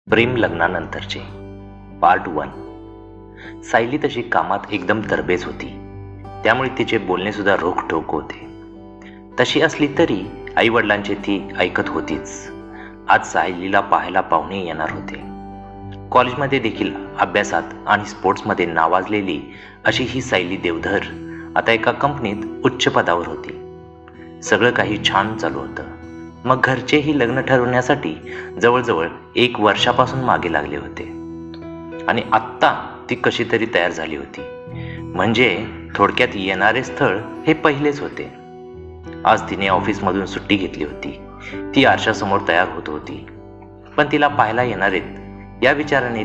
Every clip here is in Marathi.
प्रेम लग्नानंतरचे पार्ट 1. सायली तशी कामात एकदम तरबेज होती, त्यामुळे तिचे बोलणे सुद्धा रोखठोक होते. तशी असली तरी आईवडिलांचे ती ऐकत होतीच. आज सायलीला पाहायला पाहुणे येणार होते. कॉलेजमध्ये देखील अभ्यासात आणि स्पोर्ट्समध्ये नावाजलेली अशी ही सायली देवधर आता एका कंपनीत उच्च पदावर होती. सगळं काही छान चालू होतं. मग घरचेही लग्न ठरवण्यासाठी जवळजवळ 1 वर्षापासून मागे लागले होते आणि आत्ता ती कशी तरी तयार झाली होती. म्हणजे थोडक्यात येणारे स्थळ हे पहिलेच होते. आज तिने ऑफिसमधून सुट्टी घेतली होती. ती आरशासमोर तयार होत होती, पण तिला पाहायला येणारेत या विचाराने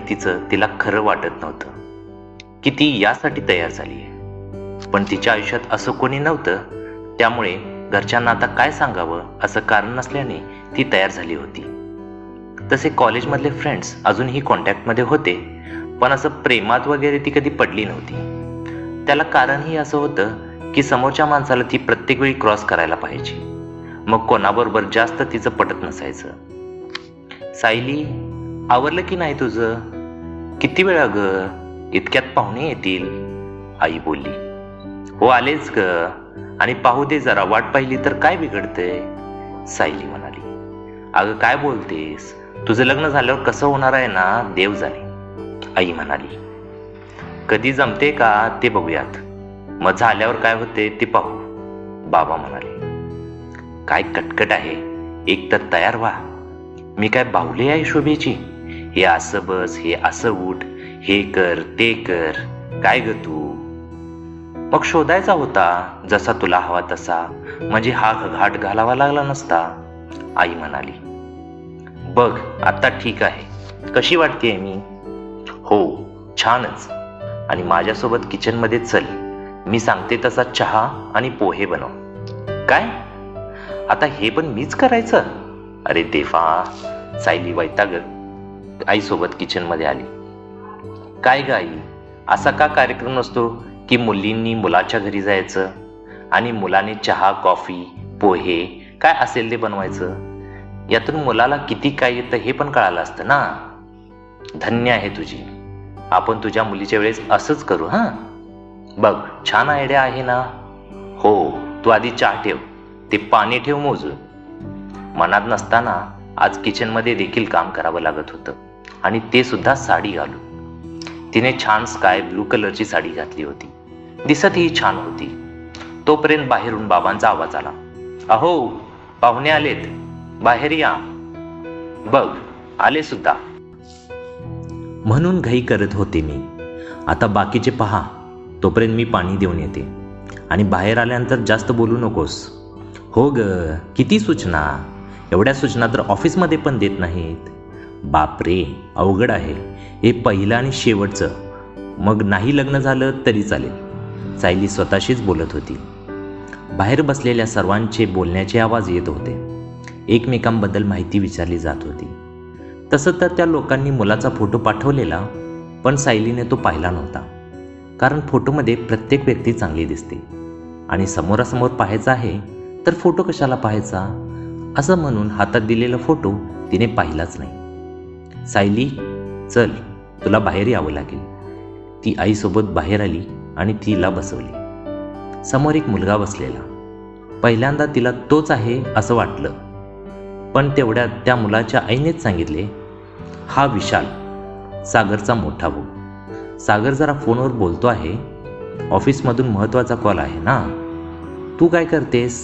तिला खरं वाटत नव्हतं की ती यासाठी तयार झाली आहे. पण तिच्या आयुष्यात असं कोणी नव्हतं, त्यामुळे घरच्यांना आता काय सांगावं असं कारण नसल्याने ती तयार झाली होती. तसे कॉलेजमधले फ्रेंड्स अजूनही कॉन्टॅक्टमध्ये होते, पण असं प्रेमात वगैरे ती कधी पडली नव्हती. त्याला कारणही असं होतं की समोरच्या माणसाला ती प्रत्येक वेळी क्रॉस करायला पाहिजे. मग कोणाबरोबर जास्त तिचं पटत नसायचं. सायली, आवरलं की नाही तुझं? किती वेळा ग? इतक्यात पाहुणे येतील, आई बोलली. हो आलेच ग, आणि पाहू दे जरा, वाट पाहिली तर काय बिघडतंय, सायली म्हणाली. अगं काय बोलतेस, तुझं लग्न झाल्यावर कसं होणार आहे ना, देव जाणे, आई म्हणाली. कधी जमते का ते बघूयात, मग झाल्यावर काय होते ते पाहू, बाबा म्हणाले. काय कटकट आहे, एक तर तयार व्हा. मी काय बाहुली आहे शोभेची? हे असं बस, हे असं उठ, हे कर ते कर, काय ग तू? मग शोधायचा होता जसा तुला हवा तसा, म्हणजे हा घाट घालावा लागला नसता, आई म्हणाली. बघ आता ठीक आहे, कशी वाटतेय मी? हो छानच, आणि माझ्यासोबत किचनमध्ये चल, मी सांगते तसा चहा आणि पोहे बनव. काय, आता हे पण मीच करायचं? अरे देवा, सायली वैतागत आईसोबत किचनमध्ये आली. काय ग आई, असा का कार्यक्रम नसतो की मुलींनी मुलाच्या घरी जायचं आणि मुलाने चहा कॉफी पोहे काय असेल ते बनवायचं? यातून मुलाला किती काय येतं हे पण कळालं असतं ना. धन्य आहे तुझी, आपण तुझ्या मुलीच्या वेळेस असंच करू. हां बघ, छान आयडिया आहे ना. हो, तू आधी चहा ठेव, ते पाणी ठेव मोजून. मनात नसताना आज किचनमध्ये देखील काम करावं लागत होतं, आणि ते सुद्धा साडी घालून. तिने छान स्काय ब्लू कलरची साडी घातली होती, दिसतही छान होती. तोपर्यंत बाहेरून बाबांचा आवाज आला. अहो पाहुणे आलेत, बाहेर या. बघ आले सुद्धा. म्हणून घाई करत होते मी. आता बाकीचे पहा, तोपर्यंत मी पाणी देऊन येते, आणि बाहेर आल्यानंतर जास्त बोलू नकोस. हो ग, किती सूचना, एवढ्या सूचना तर ऑफिसमध्ये पण देत नाहीत. बापरे, अवघड आहे हे, पहिलं आणि शेवटचं. मग नाही लग्न झालं तरी चालेल, सायली स्वतःशीच बोलत होती. बाहेर बसलेल्या सर्वांचे बोलण्याचे आवाज येत होते. एकमेकांबद्दल माहिती विचारली जात होती. तसं तर त्या लोकांनी मुलाचा फोटो पाठवलेला, पण सायलीने तो पाहिला नव्हता. कारण फोटोमध्ये प्रत्येक व्यक्ती चांगली दिसते, आणि समोरासमोर पाहायचा आहे तर फोटो कशाला पाहायचा, असं म्हणून हातात दिलेला फोटो तिने पाहिलाच नाही. सायली चल, तुला बाहेर यावं लागेल. ती आईसोबत बाहेर आली आणि तिला बसवली. समोर एक मुलगा बसलेला. पहिल्यांदा तिला तोच आहे असं वाटलं, पण तेवढ्यात त्या मुलाच्या आईनेच सांगितले, हा विशाल, सागरचा मोठा भाऊ. सागर जरा फोनवर बोलतो आहे, ऑफिसमधून महत्त्वाचा कॉल आहे ना. तू काय करतेस?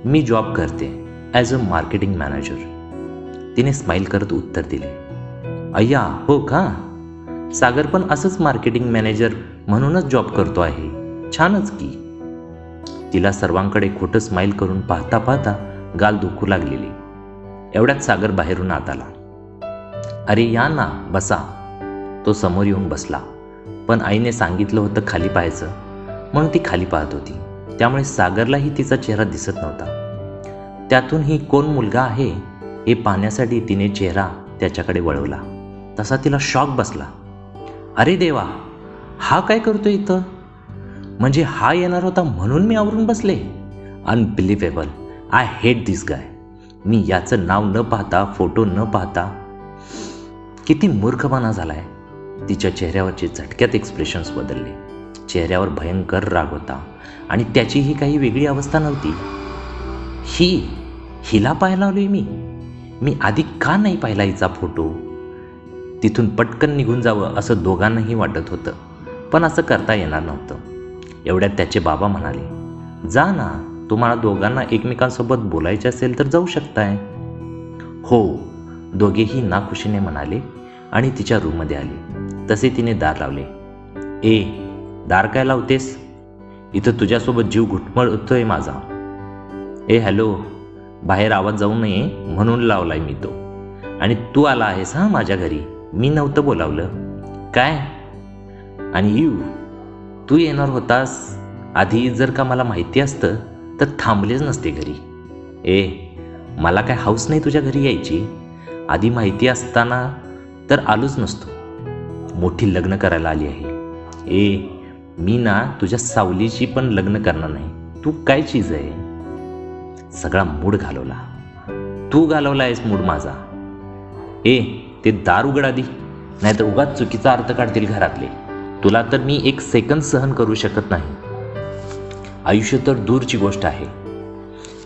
मी जॉब करते ॲज अ मार्केटिंग मॅनेजर, तिने स्माईल करत उत्तर दिले. अय्या, हो का? सागर पण असंच मार्केटिंग मॅनेजर म्हणूनच जॉब करतो आहे, छानच की. तिला सर्वांकडे खोटं स्माईल करून पाहता पाहता गाल दुखू लागलेली. एवढ्यात सागर बाहेरून आत आला. अरे या ना, बसा. तो समोर येऊन बसला, पण आईने सांगितलं होतं खाली पाहायचं, म्हणून ती खाली पाहत होती. त्यामुळे सागरलाही तिचा चेहरा दिसत नव्हता. त्यातूनही कोण मुलगा आहे हे पाहण्यासाठी तिने चेहरा त्याच्याकडे वळवला. तसा तिला शॉक बसला. अरे देवा, हा काय करतोय इथं? म्हणजे हा येणार होता म्हणून मी आवरून बसले? Unbelievable, I hate this guy. मी याचं नाव न पाहता, फोटो न पाहता किती मूर्खपणा झालाय. तिच्या चेहऱ्यावरचे झटक्यात एक्सप्रेशन्स बदलले. चेहऱ्यावर भयंकर राग होता आणि त्याची ही काही वेगळी अवस्था नव्हती. हिला पाहायला आलोय मी आधी का नाही पाहिला हिचा फोटो? तिथून पटकन निघून जावं असं दोघांनाही वाटत होतं, पण असं करता येणार नव्हतं. एवढ्यात त्याचे बाबा म्हणाले, जा ना, तुम्हाला दोघांना एकमेकांसोबत बोलायचे असेल तर जाऊ शकताय. हो, दोघेही नाखुशीने म्हणाले आणि तिच्या रूममध्ये आले. तसे तिने दार लावले. ए, दार काय लावतेस? इथं तुझ्यासोबत जीव घुटमळतोय माझा. ए हॅलो, बाहेर आवाज जाऊ नये म्हणून लावलाय मी तो. आणि तू आला आहेस हा माझ्या घरी, मी नव्हतं बोलावलं. काय? आणि तू येणार होतास आधी. जर का मला माहिती असतं तर थांबलेच नसते घरी. ए, मला काय हौस नाही तुझ्या घरी यायची. आधी माहिती असताना तर आलोच नसतो. मोठी लग्न करायला आली आहे. ए, मी ना तुझ्या सावलीची पण लग्न करणार नाही. तू काय चीज आहे? सगळा मूड घालवला. तू घालवला आहेस मूड माझा. ए, ते दार उघड आधी, नाहीतर उगाच चुकीचा अर्थ काढतील घरातले. तुला तर मी एक सेकंद सहन करू शकत नाही. आयुष्य तर दूरची गोष्ट आहे.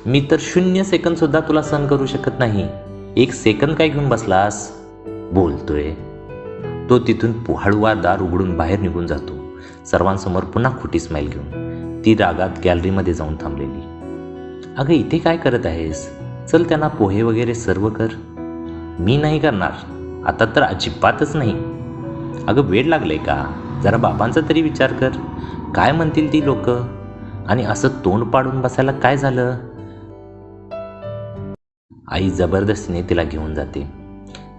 मी तर 0 सेकंद सुद्धा तुला सहन करू शकत नाही. 1 सेकंद काय घेऊन बसलास? बोलतोय. तो तिथून हळूवार दार उघडून बाहेर निघून जातो. सर्वांसमोर पुन्हा खोटी स्माईल घेऊन. ती रागात गॅलरीमध्ये जाऊन थांबलेली. अगं, इथे काय करत आहेस? चल, त्यांना पोहे वगैरे सर्व कर. मी नाही करणार आता तर अजिबातच नाही. अगं, वेळ लागलंय का? जरा बाबांचा तरी विचार कर. काय म्हणतील ती लोक? आणि असं तोंड पाडून बसायला काय झालं? आई जबरदस्तीने तिला घेऊन जाते.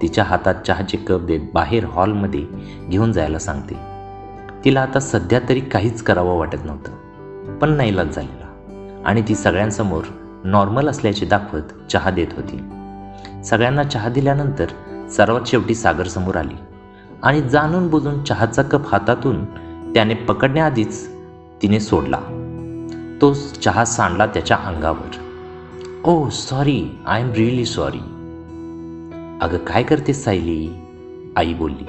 तिच्या हातात चहाचे कप देत बाहेर हॉलमध्ये घेऊन जायला सांगते. तिला आता सध्या तरी काहीच करावं वाटत नव्हतं, पण नाईलाज झालेला. आणि ती सगळ्यांसमोर नॉर्मल असल्याचे दाखवत चहा देत होती. सगळ्यांना चहा दिल्यानंतर सर्वात शेवटी सागर समोर आली आणि जाणून बुजून चहाचा कप हातातून त्याने पकडण्याआधीच तिने सोडला. तो चहा सांडला त्याच्या अंगावर. Oh sorry, I am really sorry. अगं, काय करतेस सायली? आई बोलली.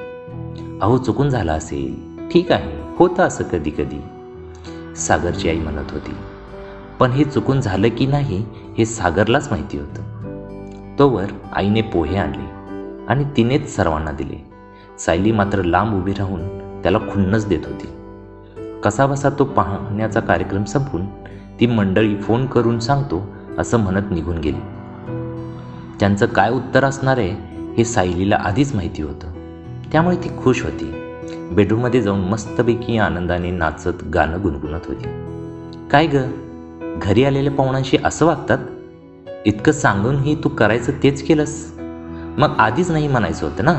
अहो, चुकून झालं असेल. ठीक आहे, होतं असं कधी कधी, सागरची आई म्हणत होती. पण हे चुकून झालं की नाही हे सागरलाच माहिती होतं. तोवर आईने पोहे आणले आणि तिनेच सर्वांना दिले. सायली मात्र लांब उभी राहून त्याला खुन्नस देत होती. कसाबसा तो पाहण्याचा कार्यक्रम संपून ती मंडळी फोन करून सांगतो असं म्हणत निघून गेली. त्यांचं काय उत्तर असणार आहे हे सायलीला आधीच माहिती होतं, त्यामुळे ती खुश होती. बेडरूममध्ये जाऊन मस्तपैकी आनंदाने नाचत गाणं गुणगुणत होती. काय ग, घरी आलेल्या पाहुण्यांशी असं वागतात? इतकं सांगूनही तू करायचं तेच केलंस. मग आधीच नाही म्हणायचं होतं ना.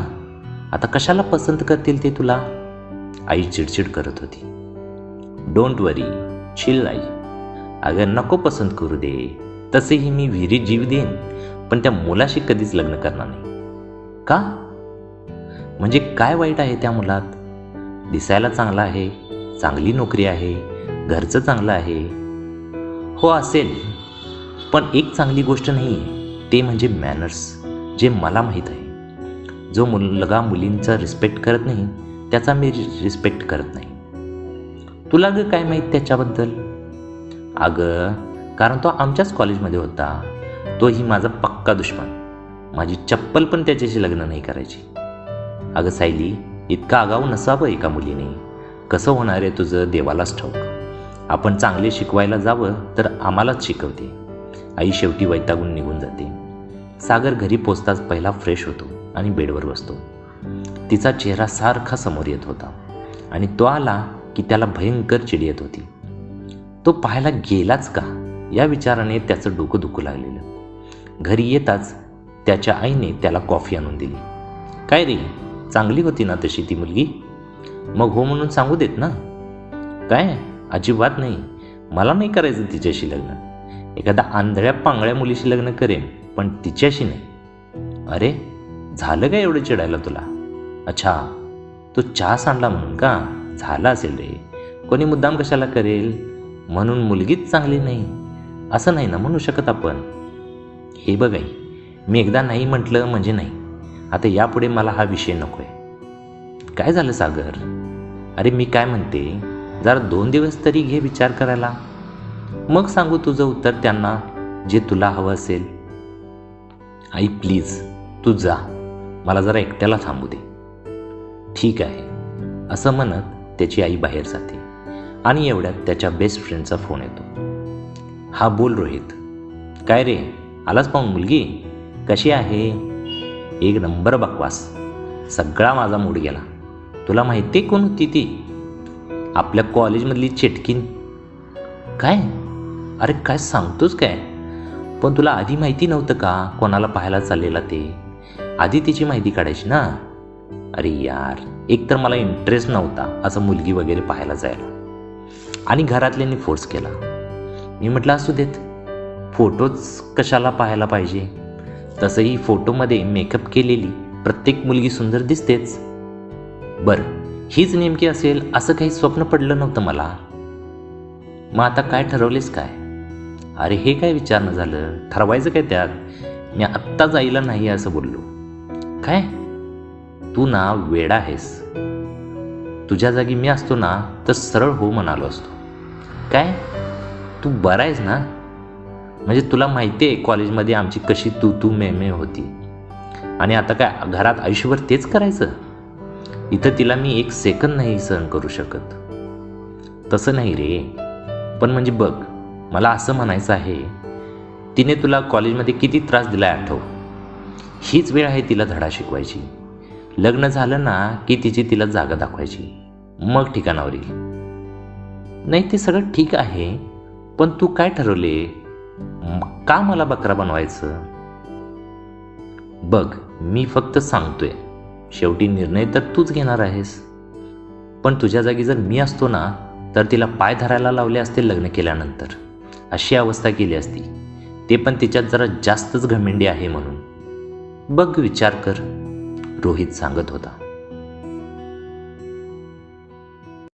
आता कशाला पसंत करतील ते तुला? आई चिडचिड करत होती. Don't worry, chill I. अगं, नको पसंत करू दे. तसेही मी विहिरीत जीव देईन, पण त्या मुलाशी कधीच लग्न करणार नाही. का? म्हणजे काय वाईट आहे त्या मुलात? दिसायला चांगला आहे, चांगली नोकरी आहे, घरचं चांगलं आहे. हो असेल, पण एक चांगली गोष्ट नाही आहे, ते म्हणजे मॅनर्स, जे मला माहीत आहे. जो मुलगा मुलींचा रिस्पेक्ट करत नाही त्याचा मी रिस्पेक्ट करत नाही. तुला ग काय माहीत त्याच्याबद्दल? अगं, कारण तो आमच्याच कॉलेजमध्ये होता. तोही माझा पक्का दुश्मन. माझी चप्पल पण त्याच्याशी लग्न नाही करायची. अगं सायली, इतका आगाऊ नसावं एका मुलीने. कसं होणार आहे तुझं देवालाच ठाऊक. आपण चांगले शिकवायला जावं तर आम्हालाच शिकवते. आई शेवटी वैतागून निघून जाते. सागर घरी पोचताच पहिला फ्रेश होतो आणि बेडवर बसतो. तिचा चेहरा सारखा समोर येत होता आणि तो आला की त्याला भयंकर चिड येत होती. तो पाहायला गेलाच का या विचाराने त्याचं डोकं दुखू लागलेलं. घरी येताच त्याच्या आईने त्याला कॉफी आणून दिली. काय रे, चांगली होती ना तशी ती मुलगी? मग हो म्हणून सांगू देत ना. काय? अजिबात नाही, मला नाही करायचं तिच्याशी लग्न. एखाद्या आंधळ्या पांगळ्या मुलीशी लग्न करेन, पण तिच्याशी नाही. अरे, झालं काय एवढं चिडायला तुला? अच्छा, तू चहा सांडला म्हणून का? झालं असेल रे. कोणी मुद्दाम कशाला करेल? म्हणून मुलगीच चांगली नाही असं नाही ना म्हणू शकत आपण. हे बघ आई, मी एकदा नाही म्हटलं म्हणजे नाही. आता यापुढे मला हा विषय नकोय. काय झालं सागर? अरे मी काय म्हणते, जरा 2 दिवस तरी घे विचार करायला, मग सांगू तुझं उत्तर त्यांना, जे तुला हवं असेल. आई प्लीज तू जा, मला जरा एकट्याला थांबू दे. ठीक आहे असं म्हणत त्याची आई बाहेर जाते आणि एवढ्यात त्याच्या बेस्ट फ्रेंडचा फोन येतो. हा बोल रोहित. काय रे, आलाच पाहून मुलगी? कशी आहे? एक नंबर बकवास. सगळा माझा मूड गेला. तुला माहिती आहे कोण होती ती? आपल्या कॉलेजमधली चेटकीन. काय? अरे काय सांगतोस काय? पण तुला आधी माहिती नव्हतं का कोणाला पाहायला चाललेला ते? आधी तिची माहिती काढायची ना. अरे यार, एक तर मला इंटरेस्ट नव्हता असं मुलगी वगैरे पाहायला जायला, आणि घरातल्यांनी फोर्स केला. मी म्हटलं असू देत, फोटोच कशाला पाहायला पाहिजे? तसंही फोटोमध्ये मेकअप केलेली प्रत्येक मुलगी सुंदर दिसतेच. बरं, हीच नेमकी असेल असं काही स्वप्न पडलं नव्हतं मला. मग आता काय ठरवलेस काय? अरे हे काय विचारणं झालं, ठरवायचं काय त्यात? मी आत्ता जायला नाही असं बोललो. काय? तू ना वेडा आहेस. तुझ्या जागी मी असतो ना तर सरळ हो म्हणालो असतो. काय? तू बरा आहेस ना? म्हणजे तुला माहिती आहे कॉलेजमध्ये आमची कशी तू मे होती, आणि आता काय घरात आयुष्यभर तेच करायचं? इथं तिला मी 1 सेकंद नाही सहन करू शकत. तसं नाही रे, पण म्हणजे बघ, मला असं म्हणायचं आहे, तिने तुला कॉलेजमध्ये किती त्रास दिलाय आठव. हीच वेळ आहे तिला धडा शिकवायची. लग्न झालं ना की तिची तिला जागा दाखवायची, मग ठिकाणावर येईल. नाही ते सगळं ठीक आहे, पण तू काय ठरवले? का मला बकरा बनवायचं? बघ, मी फक्त सांगतोय, शेवटी निर्णय तर तूच घेणार आहेस. पण तुझ्या जागी जर मी असतो ना तर तिला पाय धरायला लावले असते लग्न केल्यानंतर. अशी अवस्था केली असती, ते पण तिच्यात जरा जास्तच घमेंडी आहे म्हणून. बघ विचार कर, रोहित सांगत होता.